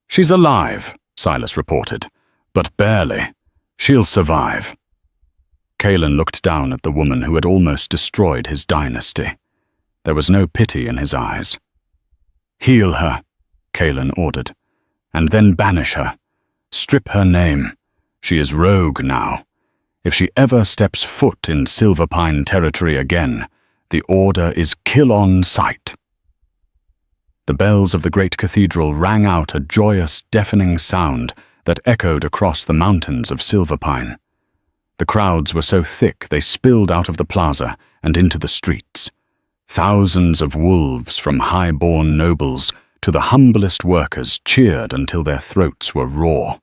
"She's alive," Silas reported, "but barely. She'll survive." Kaelin looked down at the woman who had almost destroyed his dynasty. There was no pity in his eyes. "Heal her," Kaelin ordered, "and then banish her. Strip her name. She is rogue now. If she ever steps foot in Silverpine territory again, the order is kill on sight." The bells of the great cathedral rang out a joyous, deafening sound that echoed across the mountains of Silverpine. The crowds were so thick they spilled out of the plaza and into the streets. Thousands of wolves, from high-born nobles to the humblest workers, cheered until their throats were raw.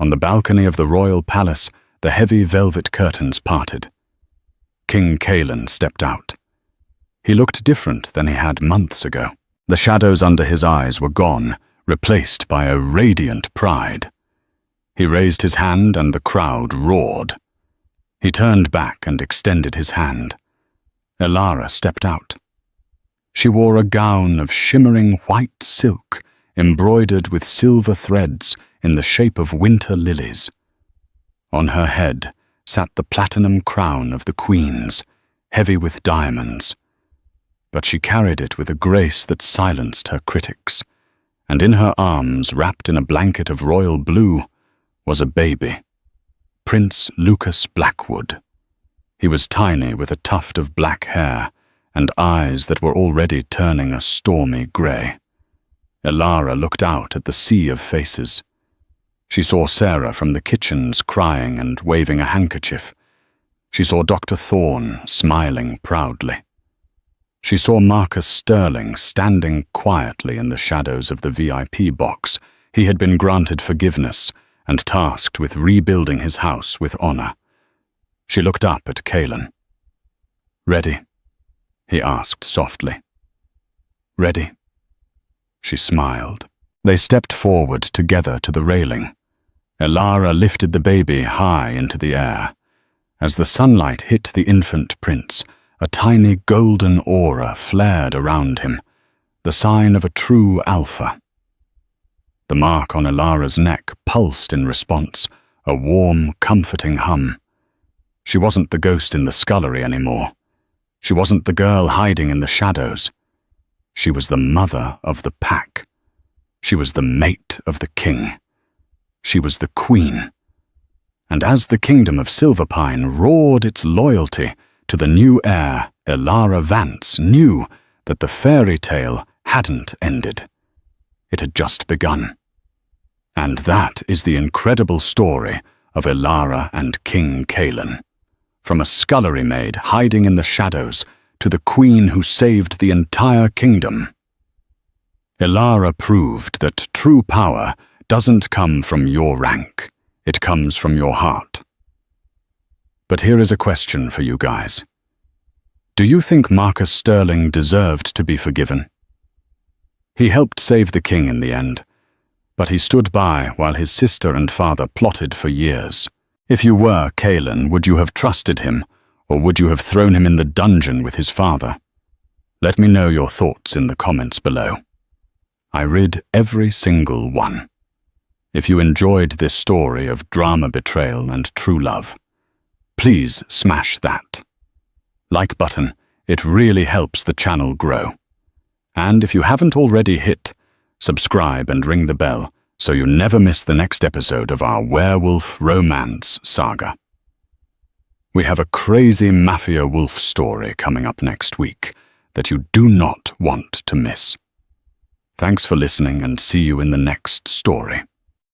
On the balcony of the royal palace, the heavy velvet curtains parted. King Kaelin stepped out. He looked different than he had months ago. The shadows under his eyes were gone, replaced by a radiant pride. He raised his hand and the crowd roared. He turned back and extended his hand. Elara stepped out. She wore a gown of shimmering white silk, embroidered with silver threads in the shape of winter lilies. On her head sat the platinum crown of the queens, heavy with diamonds. But she carried it with a grace that silenced her critics, and in her arms, wrapped in a blanket of royal blue, was a baby, Prince Lucas Blackwood. He was tiny, with a tuft of black hair and eyes that were already turning a stormy grey. Elara looked out at the sea of faces. She saw Sarah from the kitchens crying and waving a handkerchief. She saw Dr. Thorne smiling proudly. She saw Marcus Sterling standing quietly in the shadows of the VIP box. He had been granted forgiveness and tasked with rebuilding his house with honor. She looked up at Kaelin. "Ready?" he asked softly. "Ready?" She smiled. They stepped forward together to the railing. Elara lifted the baby high into the air. As the sunlight hit the infant prince, a tiny golden aura flared around him, the sign of a true alpha. The mark on Elara's neck pulsed in response, a warm, comforting hum. She wasn't the ghost in the scullery anymore. She wasn't the girl hiding in the shadows. She was the mother of the pack. She was the mate of the king. She was the queen. And as the kingdom of Silverpine roared its loyalty to the new heir, Elara Vance knew that the fairy tale hadn't ended. It had just begun. And that is the incredible story of Elara and King Kaelin. From a scullery maid hiding in the shadows to the queen who saved the entire kingdom. Elara proved that true power doesn't come from your rank. It comes from your heart. But here is a question for you guys. Do you think Marcus Sterling deserved to be forgiven? He helped save the king in the end, but he stood by while his sister and father plotted for years. If you were Kaelin, would you have trusted him, or would you have thrown him in the dungeon with his father? Let me know your thoughts in the comments below. I read every single one. If you enjoyed this story of drama, betrayal, and true love, please smash that like button It really helps the channel grow. And if you haven't already hit subscribe and ring the bell so you never miss the next episode of our werewolf romance saga. We have a crazy mafia wolf story coming up next week that you do not want to miss. Thanks for listening and see you in the next story.